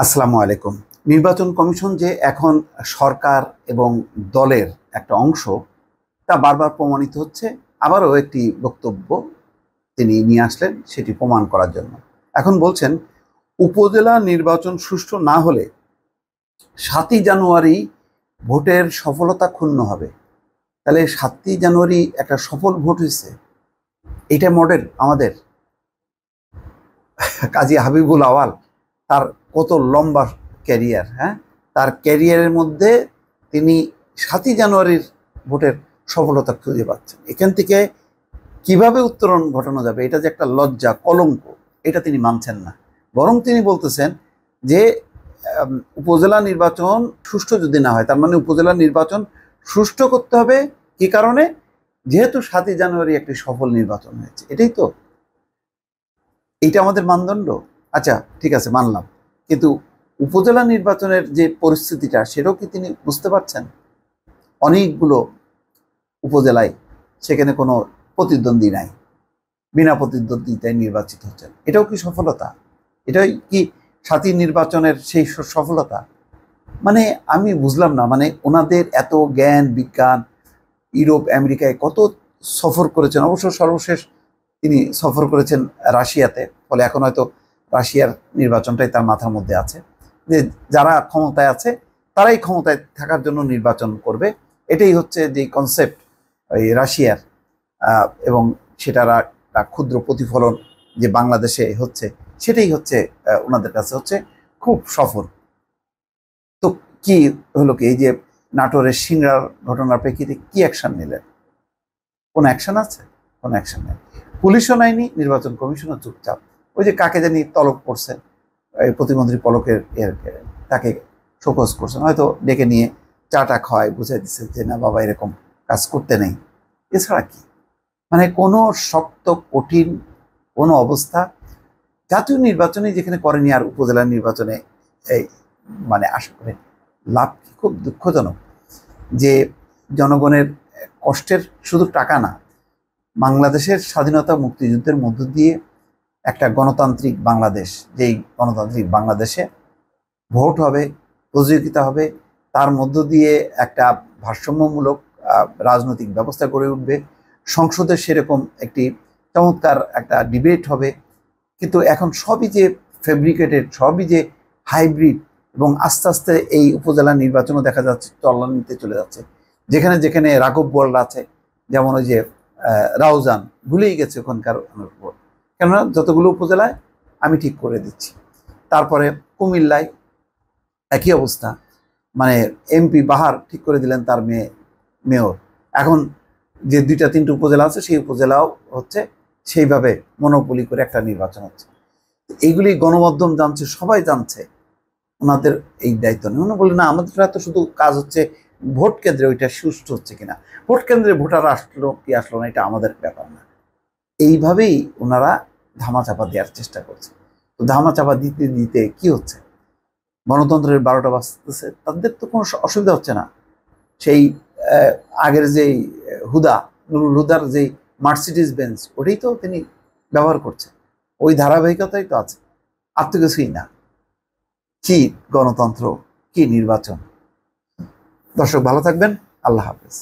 আসসালামু আলাইকুম। নির্বাচন কমিশন যে এখন সরকার এবং দলের একটা অংশ, তা বারবার প্রমাণিত হচ্ছে। আবারও একটি বক্তব্য তিনি নিয়ে আসলেন সেটি প্রমাণ করার জন্য। এখন বলছেন, উপজেলা নির্বাচন সুষ্ঠু না হলে ৭ই জানুয়ারি ভোটের সফলতা ক্ষুণ্ণ হবে। তাহলে ৭ই জানুয়ারি একটা সফল ভোট হয়েছে, এটা মডেল আমাদের। কাজী হাবিবুল আওয়াল, তার কত লম্বা ক্যারিয়ার, হ্যাঁ, তার ক্যারিয়ারের মধ্যে তিনি ৭ই জানুয়ারির ভোটের সফলতা খুঁজে পাচ্ছেন। এখান থেকে কিভাবে উত্তরণ ঘটানো যাবে, এটা যে একটা লজ্জা, কলঙ্ক, এটা তিনি মানছেন না। বরং তিনি বলতেছেন যে উপজেলা নির্বাচন সুষ্ঠু যদি না হয়, তার মানে উপজেলা নির্বাচন সুষ্ঠু করতে হবে। কি কারণে? যেহেতু ৭ই জানুয়ারি একটি সফল নির্বাচন হয়েছে। এটাই তো, এইটা আমাদের মানদণ্ড। আচ্ছা, ঠিক আছে, মানলাম, কিন্তু উপজেলা নির্বাচনের যে পরিস্থিতিটা, সেটাও কি তিনি বুঝতে পারছেন? অনেকগুলো উপজেলায় সেখানে কোনো প্রতিদ্বন্দ্বী নাই, বিনা প্রতিদ্বন্দ্বিতায় নির্বাচিত হচ্ছেন। এটাও কি সফলতা? এটাই কি ৭ই নির্বাচনের সেই সফলতা? মানে আমি বুঝলাম না। মানে ওনাদের এত জ্ঞান বিজ্ঞান, ইউরোপ আমেরিকায় কত সফর করেছেন। অবশ্য সর্বশেষ তিনি সফর করেছেন রাশিয়াতে। ফলে এখন হয়তো রাশিয়ার নির্বাচনটাই তার মাথার মধ্যে আছে, যে যারা ক্ষমতায় আছে তারাই ক্ষমতায় থাকার জন্য নির্বাচন করবে। এটাই হচ্ছে যে কনসেপ্ট ওই রাশিয়ার, এবং সেটার একটা ক্ষুদ্র প্রতিফলন যে বাংলাদেশে হচ্ছে, সেটাই হচ্ছে ওনাদের কাছে হচ্ছে খুব সফল। তো কি হলো কি, এই যে নাটোরের সিংড়ার ঘটনার প্রেক্ষিতে কি অ্যাকশন নিলেন? কোনো অ্যাকশন আছে? কোনো অ্যাকশন নেই। পুলিশও নেয়নি, নির্বাচন কমিশনও চুপচাপ। ওই যে কাকে জানি তলব করছেন, এই প্রতিমন্ত্রী পলকের তাকে শোকজ করছেন, হয়তো ডেকে নিয়ে চাটা খাওয়ায় বুঝাই দিচ্ছে যে না বাবা, এরকম কাজ করতে নেই। এছাড়া কি? মানে কোনো শক্ত কঠিন কোনো অবস্থা জাতীয় নির্বাচনে যেখানে করেনি, আর উপজেলা নির্বাচনে এই মানে আশা করে লাভ কি? খুব দুঃখজনক যে জনগণের কষ্টের শুধু টাকা না, বাংলাদেশের স্বাধীনতা মুক্তিযুদ্ধের মধ্য দিয়ে একটা গণতান্ত্রিক বাংলাদেশ, যেই গণতান্ত্রিক বাংলাদেশে ভোট হবে, প্রতিযোগিতা হবে, তার মধ্য দিয়ে একটা ভারসাম্যমূলক রাজনৈতিক ব্যবস্থা গড়ে উঠবে, সংসদে সেরকম একটি চমৎকার একটা ডিবেট হবে। কিন্তু এখন সবই যে ফেব্রিকেটেড, সবই যে হাইব্রিড, এবং আস্তে আস্তে এই উপজেলা নির্বাচনও দেখা যাচ্ছে তলানিতে চলে যাচ্ছে। যেখানে যেখানে রাঘব বোয়াল আছে, যেমন ওই যে রাউজান, ভুলেই গেছে ওখানকার উপর, কেননা যতগুলো উপজেলায় আমি ঠিক করে দিচ্ছি। তারপরে কুমিল্লায় একই অবস্থা, মানে এমপি বাহার ঠিক করে দিলেন তার মেয়র। এখন যে 2-3টে উপজেলা আছে, সেই উপজেলাও হচ্ছে সেইভাবে মনোপলি করে একটা নির্বাচন হচ্ছে। এইগুলি গণমাধ্যম জানছে, সবাই জানছে, ওনাদের এই দায়িত্ব নেই। ওনারা বলে না, আমাদের তো শুধু কাজ হচ্ছে ভোট কেন্দ্রে ওইটা সুষ্ঠু হচ্ছে কিনা, ভোট কেন্দ্রে ভোটার আসলো কি আসলো না, এটা আমাদের ব্যাপার না। এইভাবেই ওনারা ধামাচাপা দেওয়ার চেষ্টা করছে। তো ধামাচাপা দিতে দিতে কি হচ্ছে, গণতন্ত্রের 12টা বাজতেছে, তাদের তো কোনো অসুবিধা হচ্ছে না। সেই আগের যেই হুদা, নুরুল হুদার যেই মার্সিডিজ বেঞ্চ, ওটাই তো তিনি ব্যবহার করছেন। ওই ধারাবাহিকতাই তো আছে, আর তো কিছুই না। কি গণতন্ত্র, কি নির্বাচন! দর্শক ভালো থাকবেন, আল্লাহ হাফেজ।